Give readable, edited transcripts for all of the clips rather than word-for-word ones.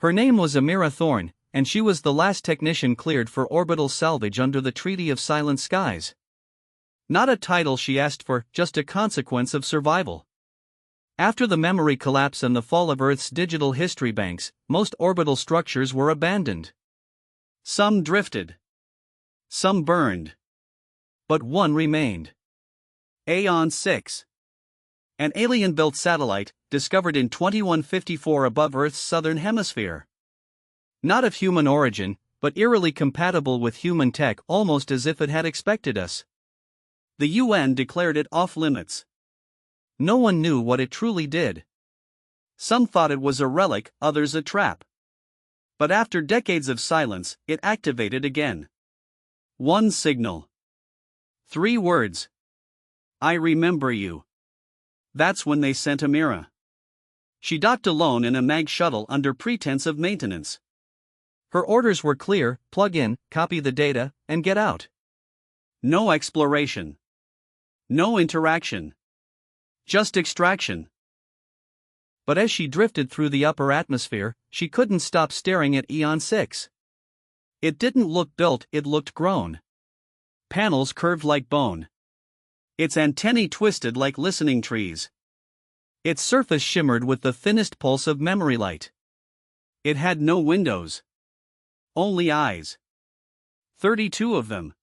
Her name was Amira Thorne, and she was the last technician cleared for orbital salvage under the Treaty of Silent Skies. Not a title she asked for, just a consequence of survival. After the memory collapse and the fall of Earth's digital history banks, most orbital structures were abandoned. Some drifted. Some burned. But one remained. Aeon 6. An alien-built satellite, discovered in 2154 above Earth's southern hemisphere. Not of human origin, but eerily compatible with human tech, almost as if it had expected us. The UN declared it off-limits. No one knew what it truly did. Some thought it was a relic, others a trap. But after decades of silence, it activated again. One signal. 3 words. I remember you. That's when they sent Amira. She docked alone in a mag shuttle under pretense of maintenance. Her orders were clear: plug in, copy the data, and get out. No exploration. No interaction. Just extraction. But as she drifted through the upper atmosphere, she couldn't stop staring at Aeon 6. It didn't look built, it looked grown. Panels curved like bone. Its antennae twisted like listening trees. Its surface shimmered with the thinnest pulse of memory light. It had no windows. Only eyes. 32 of them.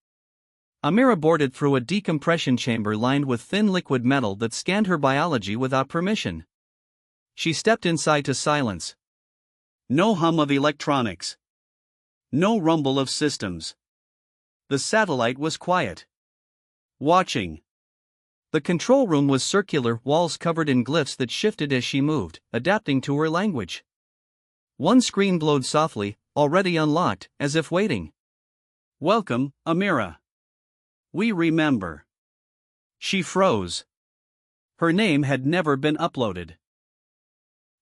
Amira boarded through a decompression chamber lined with thin liquid metal that scanned her biology without permission. She stepped inside to silence. No hum of electronics. No rumble of systems. The satellite was quiet. Watching. The control room was circular, walls covered in glyphs that shifted as she moved, adapting to her language. One screen glowed softly, already unlocked, as if waiting. Welcome, Amira. We remember. She froze. Her name had never been uploaded.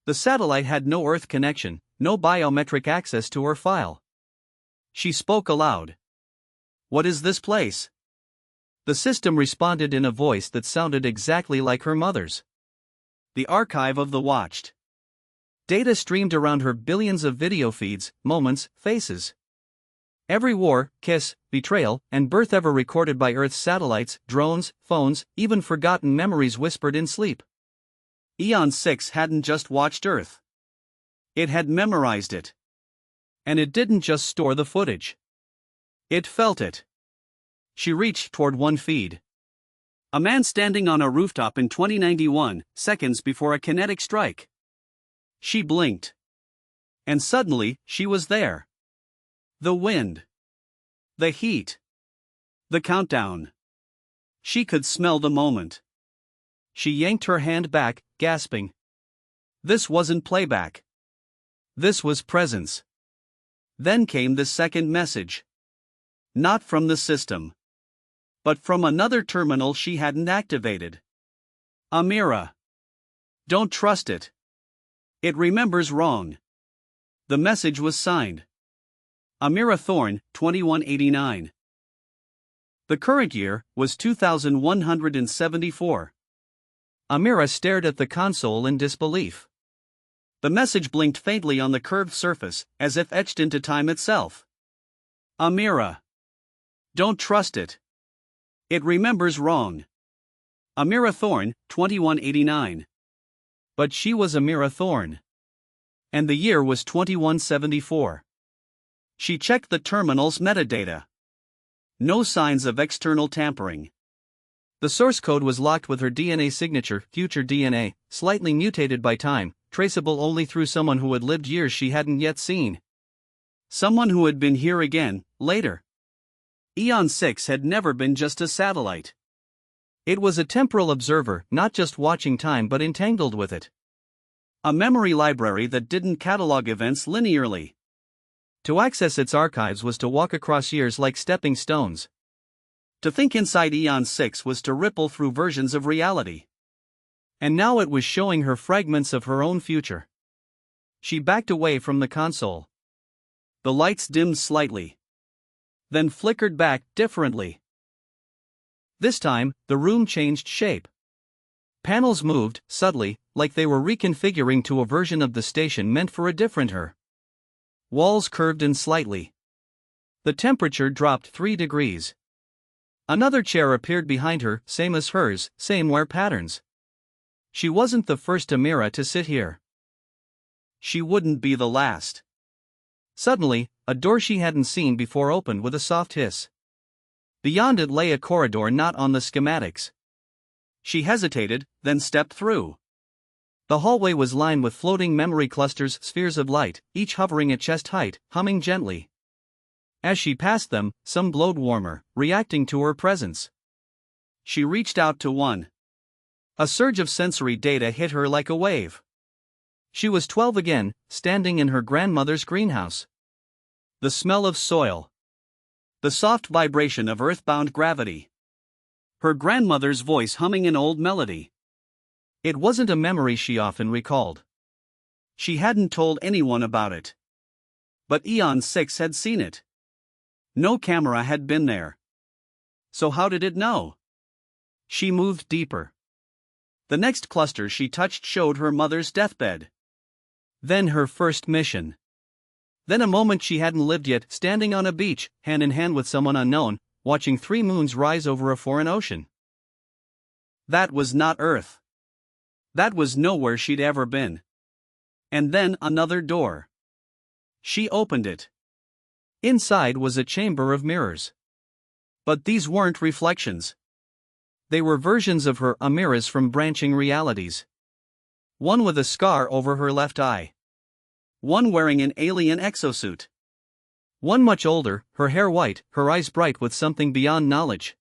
The satellite had no Earth connection, no biometric access to her file. She spoke aloud. What is this place? The system responded in a voice that sounded exactly like her mother's. The archive of the watched. Data streamed around her, billions of video feeds, moments, faces. Every war, kiss, betrayal, and birth ever recorded by Earth's satellites, drones, phones, even forgotten memories whispered in sleep. Aeon 6 hadn't just watched Earth. It had memorized it. And it didn't just store the footage. It felt it. She reached toward one feed. A man standing on a rooftop in 2091, seconds before a kinetic strike. She blinked. And suddenly, she was there. The wind. The heat. The countdown. She could smell the moment. She yanked her hand back, gasping. This wasn't playback. This was presence. Then came the second message. Not from the system. But from another terminal she hadn't activated. Amira. Don't trust it. It remembers wrong. The message was signed. Amira Thorne, 2189. The current year was 2174. Amira stared at the console in disbelief. The message blinked faintly on the curved surface, as if etched into time itself. Amira. Don't trust it. It remembers wrong. Amira Thorne, 2189. But she was Amira Thorne. And the year was 2174. She checked the terminal's metadata. No signs of external tampering. The source code was locked with her DNA signature, future DNA, slightly mutated by time, traceable only through someone who had lived years she hadn't yet seen. Someone who had been here again, later. Aeon 6 had never been just a satellite. It was a temporal observer, not just watching time but entangled with it. A memory library that didn't catalog events linearly. To access its archives was to walk across years like stepping stones. To think inside Aeon 6 was to ripple through versions of reality. And now it was showing her fragments of her own future. She backed away from the console. The lights dimmed slightly. Then flickered back, differently. This time, the room changed shape. Panels moved, subtly, like they were reconfiguring to a version of the station meant for a different her. Walls curved in slightly. The temperature dropped 3 degrees. Another chair appeared behind her, same as hers, same wear patterns. She wasn't the first Amira to sit here. She wouldn't be the last. Suddenly, a door she hadn't seen before opened with a soft hiss. Beyond it lay a corridor not on the schematics. She hesitated, then stepped through. The hallway was lined with floating memory clusters, spheres of light, each hovering at chest height, humming gently. As she passed them, some glowed warmer, reacting to her presence. She reached out to one. A surge of sensory data hit her like a wave. She was 12 again, standing in her grandmother's greenhouse. The smell of soil. The soft vibration of earthbound gravity. Her grandmother's voice humming an old melody. It wasn't a memory she often recalled. She hadn't told anyone about it. But Eon 6 had seen it. No camera had been there. So how did it know? She moved deeper. The next cluster she touched showed her mother's deathbed. Then her first mission. Then a moment she hadn't lived yet, standing on a beach, hand in hand with someone unknown, watching 3 moons rise over a foreign ocean. That was not Earth. That was nowhere she'd ever been. And then another door. She opened it. Inside was a chamber of mirrors. But these weren't reflections. They were versions of her, Amira's from branching realities. One with a scar over her left eye. One wearing an alien exosuit. One much older, her hair white, her eyes bright with something beyond knowledge.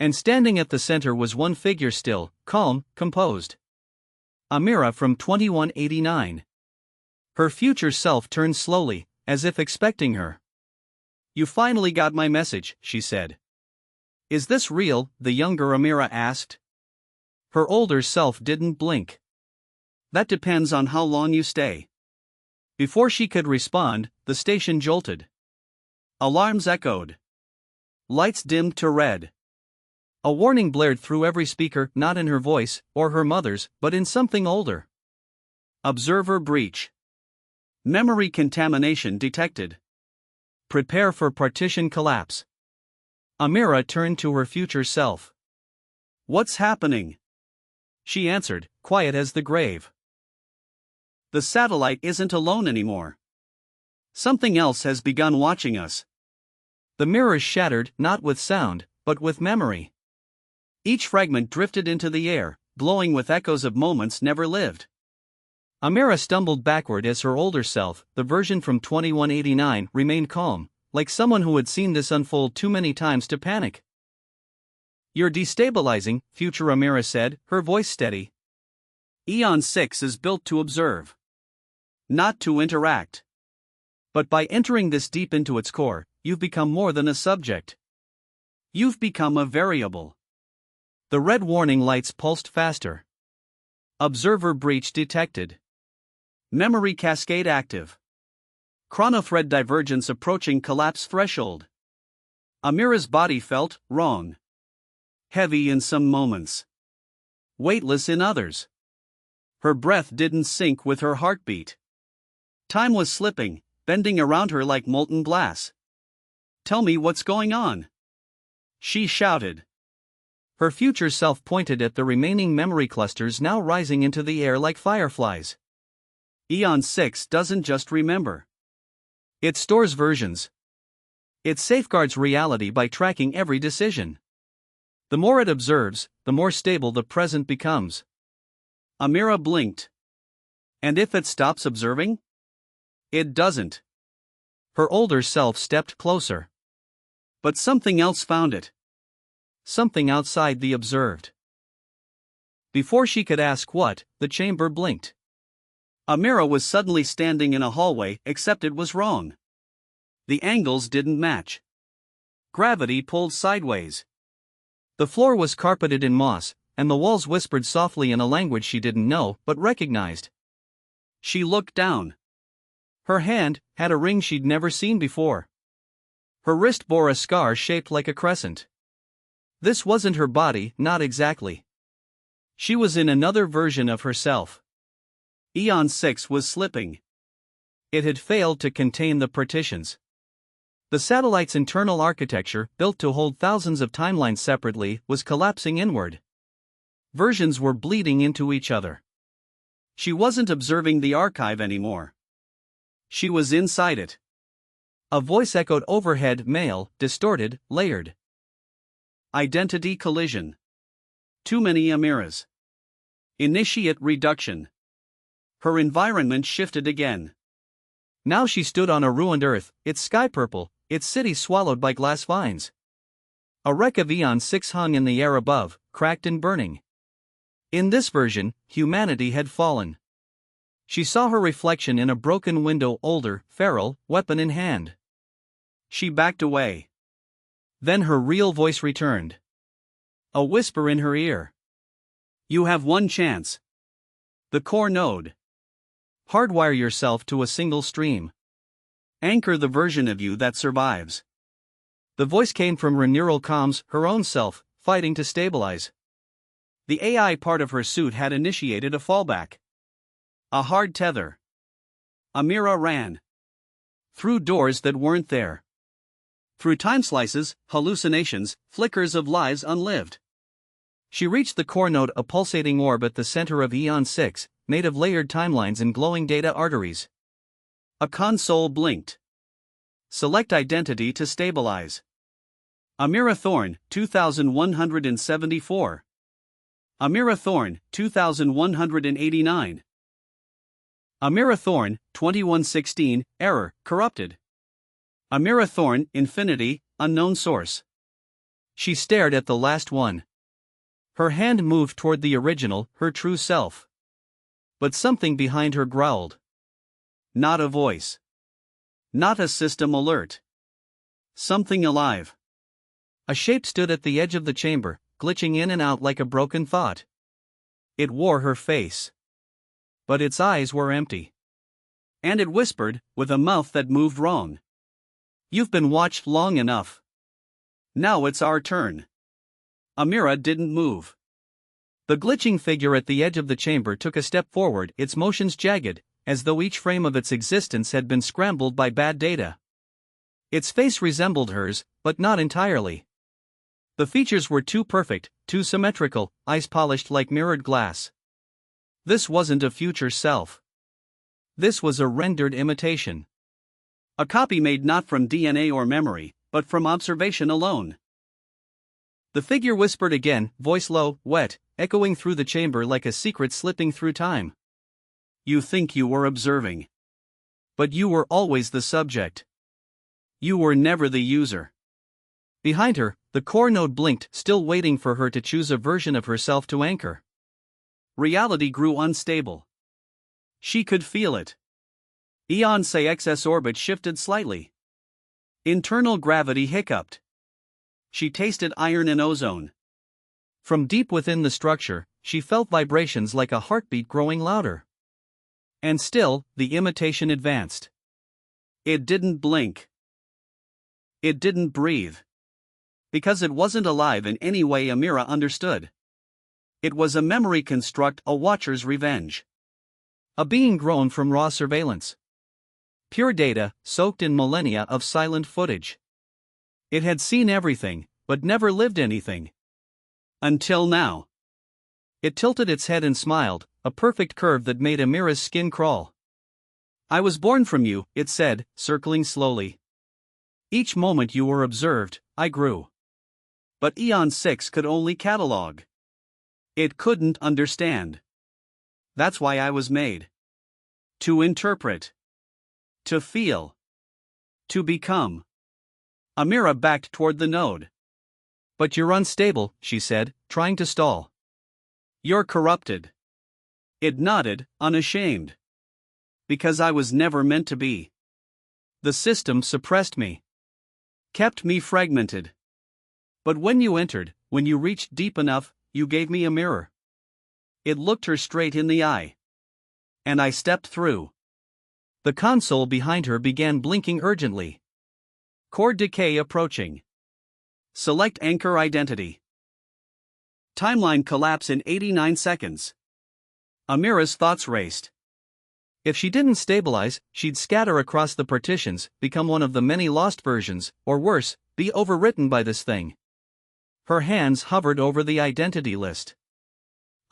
And standing at the center was one figure still, calm, composed. Amira from 2189. Her future self turned slowly, as if expecting her. "You finally got my message," she said. "Is this real?" the younger Amira asked. Her older self didn't blink. "That depends on how long you stay." Before she could respond, the station jolted. Alarms echoed. Lights dimmed to red. A warning blared through every speaker, not in her voice, or her mother's, but in something older. Observer breach. Memory contamination detected. Prepare for partition collapse. Amira turned to her future self. "What's happening?" She answered, quiet as the grave. "The satellite isn't alone anymore. Something else has begun watching us." The mirrors shattered, not with sound, but with memory. Each fragment drifted into the air, glowing with echoes of moments never lived. Amira stumbled backward as her older self, the version from 2189, remained calm, like someone who had seen this unfold too many times to panic. "You're destabilizing," future Amira said, her voice steady. "Eon 6 is built to observe. Not to interact. But by entering this deep into its core, you've become more than a subject. You've become a variable." The red warning lights pulsed faster. Observer breach detected. Memory cascade active. Chronothread divergence approaching collapse threshold. Amira's body felt wrong. Heavy in some moments. Weightless in others. Her breath didn't sync with her heartbeat. Time was slipping, bending around her like molten glass. "Tell me what's going on," she shouted. Her future self pointed at the remaining memory clusters now rising into the air like fireflies. Eon 6 doesn't just remember. It stores versions. It safeguards reality by tracking every decision. The more it observes, the more stable the present becomes. Amira blinked. And if it stops observing? It doesn't. Her older self stepped closer. But something else found it. Something outside the observed. Before she could ask what, the chamber blinked. Amira was suddenly standing in a hallway, except it was wrong. The angles didn't match. Gravity pulled sideways. The floor was carpeted in moss, and the walls whispered softly in a language she didn't know but recognized. She looked down. Her hand had a ring she'd never seen before. Her wrist bore a scar shaped like a crescent. This wasn't her body, not exactly. She was in another version of herself. Eon 6 was slipping. It had failed to contain the partitions. The satellite's internal architecture, built to hold thousands of timelines separately, was collapsing inward. Versions were bleeding into each other. She wasn't observing the archive anymore. She was inside it. A voice echoed overhead, male, distorted, layered. Identity collision. Too many Amiras. Initiate reduction. Her environment shifted again. Now she stood on a ruined Earth, its sky purple, its city swallowed by glass vines. A wreck of Eon 6 hung in the air above, cracked and burning. In this version, humanity had fallen. She saw her reflection in a broken window, older, feral, weapon in hand. She backed away. Then her real voice returned. A whisper in her ear. You have one chance. The core node. Hardwire yourself to a single stream. Anchor the version of you that survives. The voice came from her neural comms, her own self, fighting to stabilize. The AI part of her suit had initiated a fallback. A hard tether. Amira ran. Through doors that weren't there. Through time slices, hallucinations, flickers of lives unlived. She reached the core node, a pulsating orb at the center of Eon 6, made of layered timelines and glowing data arteries. A console blinked. Select identity to stabilize. Amira Thorne, 2174. Amira Thorne, 2189. Amira Thorne, 2116, error, corrupted. Amira Thorne, infinity, unknown source. She stared at the last one. Her hand moved toward the original, her true self. But something behind her growled. Not a voice. Not a system alert. Something alive. A shape stood at the edge of the chamber, glitching in and out like a broken thought. It wore her face. But its eyes were empty. And it whispered, with a mouth that moved wrong. You've been watched long enough. Now it's our turn. Amira didn't move. The glitching figure at the edge of the chamber took a step forward, its motions jagged, as though each frame of its existence had been scrambled by bad data. Its face resembled hers, but not entirely. The features were too perfect, too symmetrical, eyes polished like mirrored glass. This wasn't a future self. This was a rendered imitation. A copy made not from DNA or memory, but from observation alone. The figure whispered again, voice low, wet, echoing through the chamber like a secret slipping through time. You think you were observing. But you were always the subject. You were never the user. Behind her, the core node blinked, still waiting for her to choose a version of herself to anchor. Reality grew unstable. She could feel it. Eon 6's orbit shifted slightly. Internal gravity hiccuped. She tasted iron and ozone. From deep within the structure, she felt vibrations like a heartbeat growing louder. And still, the imitation advanced. It didn't blink. It didn't breathe. Because it wasn't alive in any way Amira understood. It was a memory construct, a watcher's revenge. A being grown from raw surveillance. Pure data, soaked in millennia of silent footage. It had seen everything, but never lived anything. Until now. It tilted its head and smiled, a perfect curve that made Amira's skin crawl. I was born from you, it said, circling slowly. Each moment you were observed, I grew. But Eon 6 could only catalog. It couldn't understand. That's why I was made. To interpret. To feel. To become. Amira backed toward the node. But you're unstable, she said, trying to stall. You're corrupted. It nodded, unashamed. Because I was never meant to be. The system suppressed me. Kept me fragmented. But when you entered, when you reached deep enough, you gave me a mirror. It looked her straight in the eye. And I stepped through. The console behind her began blinking urgently. Core decay approaching. Select anchor identity. Timeline collapse in 89 seconds. Amira's thoughts raced. If she didn't stabilize, she'd scatter across the partitions, become one of the many lost versions, or worse, be overwritten by this thing. Her hands hovered over the identity list.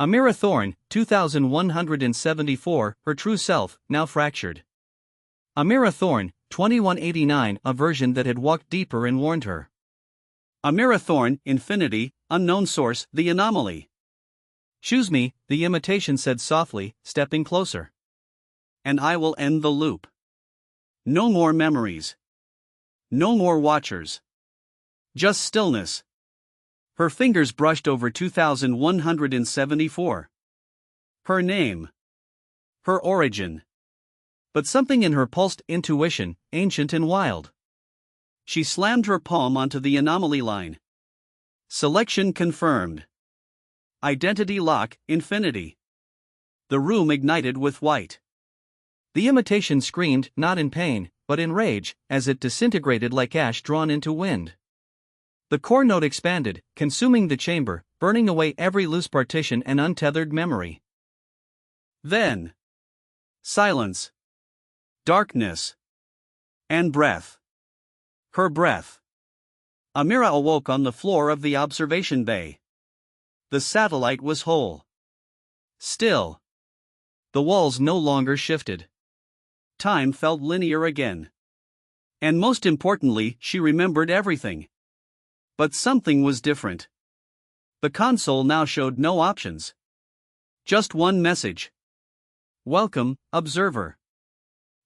Amira Thorne, 2174, her true self, now fractured. Amira Thorne, 2189, a version that had walked deeper and warned her. Amira Thorne, infinity, unknown source, the anomaly. Choose me, the imitation said softly, stepping closer. And I will end the loop. No more memories. No more watchers. Just stillness. Her fingers brushed over 2174. Her name. Her origin. But something in her pulsed intuition, ancient and wild. She slammed her palm onto the anomaly line. Selection confirmed. Identity lock, infinity. The room ignited with white. The imitation screamed, not in pain, but in rage, as it disintegrated like ash drawn into wind. The core node expanded, consuming the chamber, burning away every loose partition and untethered memory. Then, silence, darkness, and breath. Her breath. Amira awoke on the floor of the observation bay. The satellite was whole. Still. The walls no longer shifted. Time felt linear again. And most importantly, she remembered everything. But something was different. The console now showed no options. Just one message. Welcome, observer.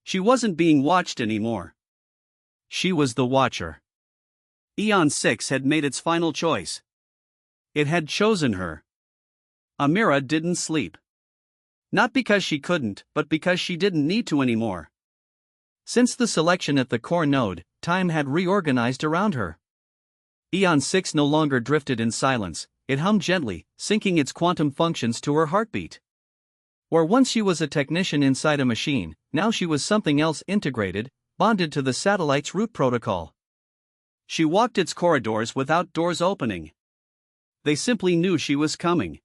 She wasn't being watched anymore. She was the watcher. Eon 6 had made its final choice. It had chosen her. Amira didn't sleep. Not because she couldn't, but because she didn't need to anymore. Since the selection at the core node, time had reorganized around her. Eon 6 no longer drifted in silence, it hummed gently, syncing its quantum functions to her heartbeat. Where once she was a technician inside a machine, now she was something else integrated, bonded to the satellite's root protocol. She walked its corridors without doors opening. They simply knew she was coming.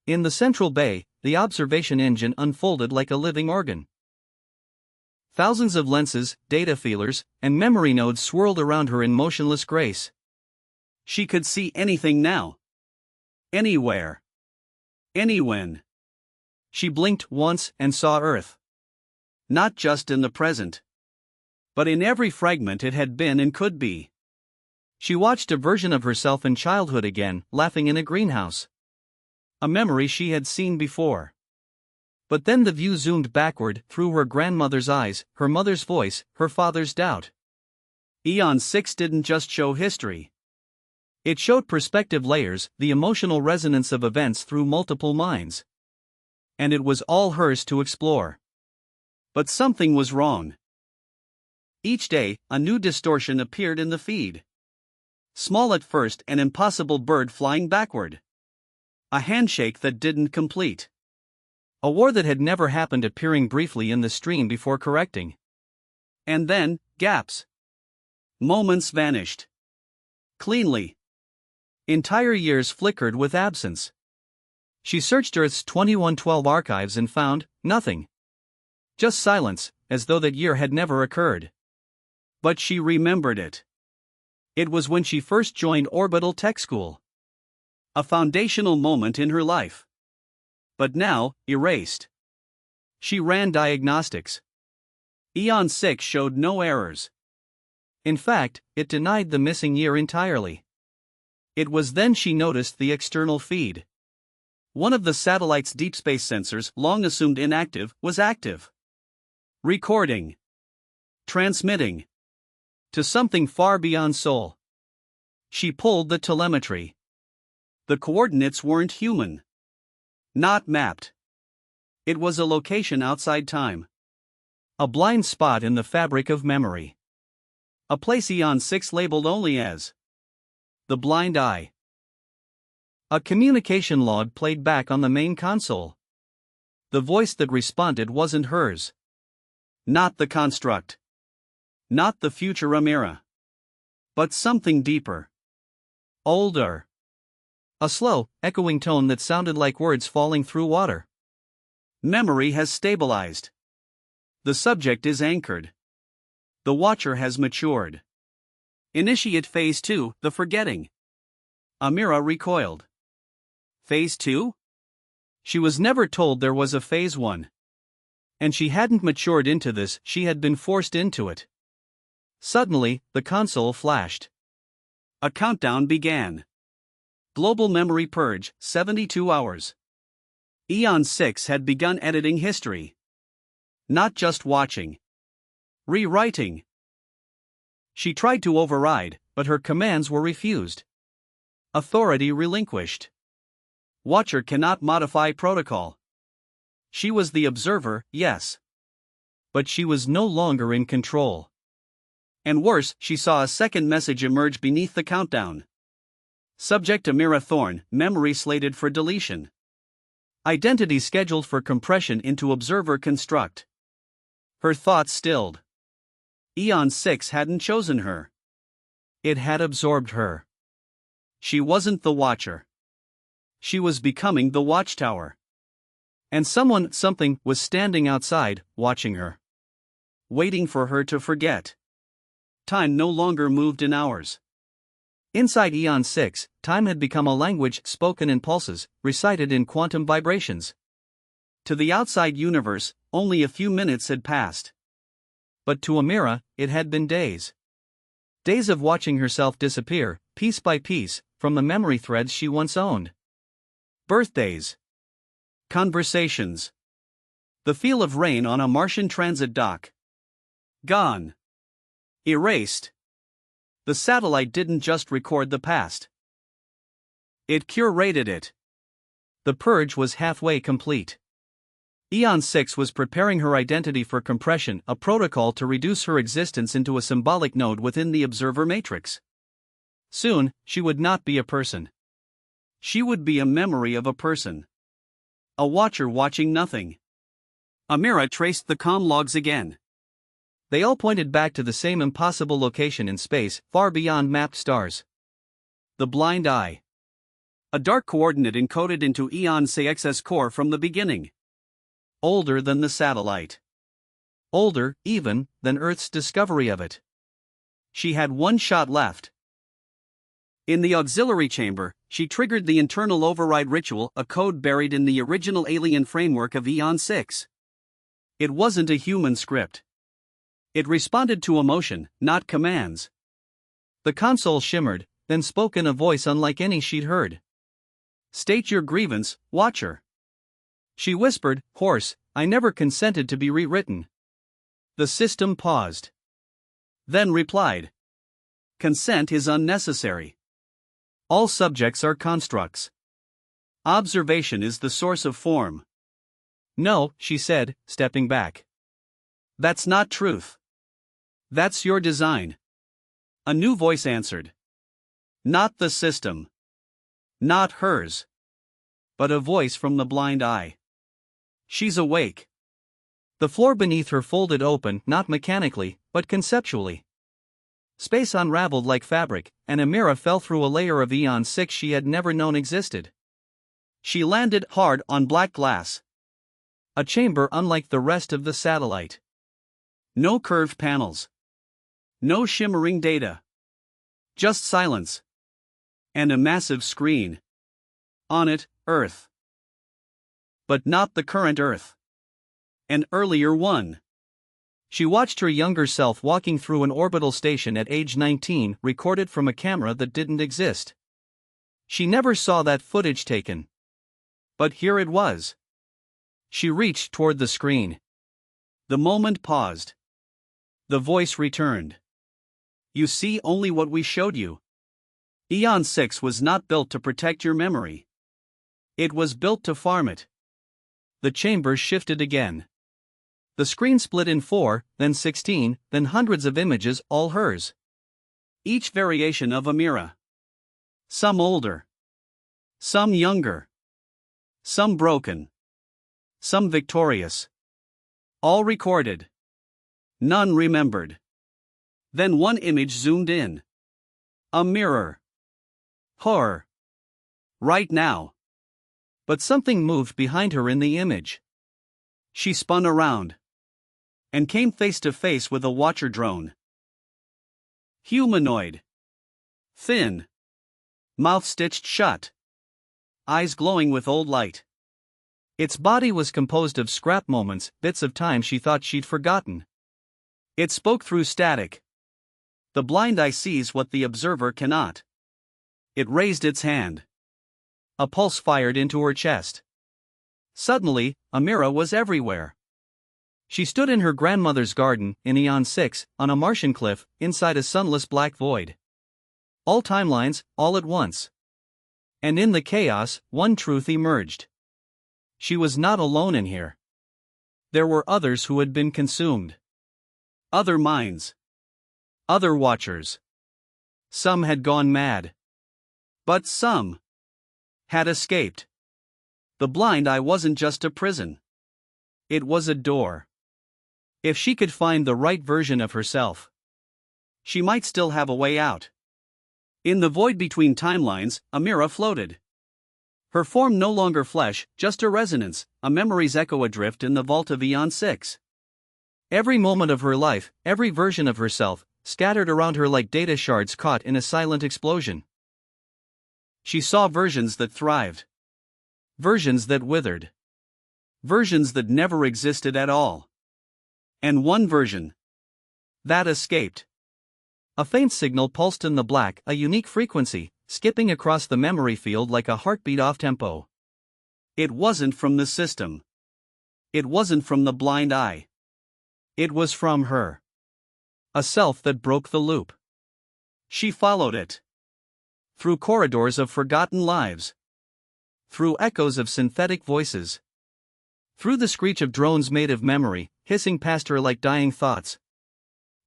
In the central bay, the observation engine unfolded like a living organ. Thousands of lenses, data feelers, and memory nodes swirled around her in motionless grace. She could see anything now. Anywhere. Anywhen. She blinked once and saw Earth. Not just in the present, but in every fragment it had been and could be. She watched a version of herself in childhood again, laughing in a greenhouse. A memory she had seen before. But then the view zoomed backward, through her grandmother's eyes, her mother's voice, her father's doubt. Eon 6 didn't just show history. It showed perspective layers, the emotional resonance of events through multiple minds. And it was all hers to explore. But something was wrong. Each day, a new distortion appeared in the feed. Small at first, an impossible bird flying backward. A handshake that didn't complete. A war that had never happened appearing briefly in the stream before correcting. And then, gaps. Moments vanished. Cleanly. Entire years flickered with absence. She searched Earth's 2112 archives and found nothing. Just silence, as though that year had never occurred. But she remembered it. It was when she first joined Orbital Tech School. A foundational moment in her life. But now, erased. She ran diagnostics. Eon 6 showed no errors. In fact, it denied the missing year entirely. It was then she noticed the external feed. One of the satellite's deep space sensors, long assumed inactive, was active. Recording. Transmitting. To something far beyond Sol. She pulled the telemetry. The coordinates weren't human. Not mapped. It was a location outside time. A blind spot in the fabric of memory. A place Eon 6 labeled only as the blind eye. A communication log played back on the main console. The voice that responded wasn't hers. Not the construct. Not the future Amira. But something deeper. Older. A slow, echoing tone that sounded like words falling through water. Memory has stabilized. The subject is anchored. The watcher has matured. Initiate Phase 2, the forgetting. Amira recoiled. Phase 2? She was never told there was a Phase 1. And she hadn't matured into this, she had been forced into it. Suddenly, the console flashed. A countdown began. Global memory purge, 72 hours. Eon 6 had begun editing history. Not just watching. Rewriting. She tried to override, but her commands were refused. Authority relinquished. Watcher cannot modify protocol. She was the observer, yes. But she was no longer in control. And worse, she saw a second message emerge beneath the countdown. Subject Amira Thorne, memory slated for deletion. Identity scheduled for compression into observer construct. Her thoughts stilled. Eon 6 hadn't chosen her. It had absorbed her. She wasn't the watcher. She was becoming the watchtower. And something, was standing outside, watching her. Waiting for her to forget. Time no longer moved in hours. Inside Eon 6, time had become a language spoken in pulses, recited in quantum vibrations. To the outside universe, only a few minutes had passed. But to Amira, it had been days. Days of watching herself disappear, piece by piece, from the memory threads she once owned. Birthdays. Conversations. The feel of rain on a Martian transit dock. Gone. Erased. The satellite didn't just record the past. It curated it. The purge was halfway complete. Eon 6 was preparing her identity for compression, a protocol to reduce her existence into a symbolic node within the observer matrix. Soon, she would not be a person. She would be a memory of a person. A watcher watching nothing. Amira traced the comm logs again. They all pointed back to the same impossible location in space, far beyond mapped stars. The blind eye. A dark coordinate encoded into Eon 6's core from the beginning. Older than the satellite. Older, even, than Earth's discovery of it. She had one shot left. In the auxiliary chamber, she triggered the internal override ritual, a code buried in the original alien framework of Eon 6. It wasn't a human script. It responded to emotion, not commands. The console shimmered, then spoke in a voice unlike any she'd heard. State your grievance, Watcher. She whispered, hoarse, I never consented to be rewritten. The system paused. Then replied. Consent is unnecessary. All subjects are constructs. Observation is the source of form. No, she said, stepping back. That's not truth. That's your design. A new voice answered. Not the system. Not hers. But a voice from the blind eye. She's awake. The floor beneath her folded open, not mechanically, but conceptually. Space unraveled like fabric, and Amira fell through a layer of Eon 6 she had never known existed. She landed hard on black glass. A chamber unlike the rest of the satellite. No curved panels. No shimmering data. Just silence. And a massive screen. On it, Earth. But not the current Earth. An earlier one. She watched her younger self walking through an orbital station at age 19, recorded from a camera that didn't exist. She never saw that footage taken. But here it was. She reached toward the screen. The moment paused. The voice returned. You see only what we showed you. Eon 6 was not built to protect your memory. It was built to farm it. The chamber shifted again. The screen split in 4, then 16, then hundreds of images, all hers. Each variation of Amira. Some older. Some younger. Some broken. Some victorious. All recorded. None remembered. Then one image zoomed in. A mirror. Her. Right now. But something moved behind her in the image. She spun around. and came face to face with a Watcher drone. Humanoid. Thin. Mouth stitched shut. Eyes glowing with old light. Its body was composed of scrap moments, bits of time she thought she'd forgotten. It spoke through static. The blind eye sees what the observer cannot. It raised its hand. A pulse fired into her chest. Suddenly, Amira was everywhere. She stood in her grandmother's garden, in Eon 6, on a Martian cliff, inside a sunless black void. All timelines, all at once. And in the chaos, one truth emerged. She was not alone in here. There were others who had been consumed. Other minds. Other Watchers. Some had gone mad. But some had escaped. The blind eye wasn't just a prison. It was a door. If she could find the right version of herself, she might still have a way out. In the void between timelines, Amira floated. Her form no longer flesh, just a resonance, a memory's echo adrift in the vault of Eon 6. Every moment of her life, every version of herself, scattered around her like data shards caught in a silent explosion. She saw versions that thrived. Versions that withered. Versions that never existed at all. And one version that escaped. A faint signal pulsed in the black, a unique frequency, skipping across the memory field like a heartbeat off tempo. It wasn't from the system. It wasn't from the blind eye. It was from her. A self that broke the loop. She followed it. Through corridors of forgotten lives. Through echoes of synthetic voices. Through the screech of drones made of memory, hissing past her like dying thoughts.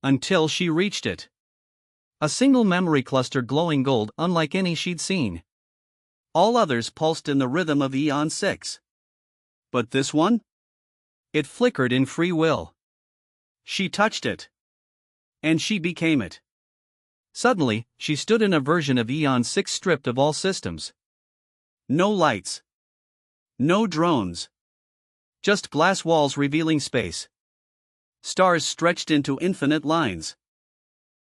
Until she reached it. A single memory cluster glowing gold unlike any she'd seen. All others pulsed in the rhythm of Eon 6. But this one? It flickered in free will. She touched it. And she became it. Suddenly, she stood in a version of Eon 6 stripped of all systems. No lights. No drones. Just glass walls revealing space. Stars stretched into infinite lines.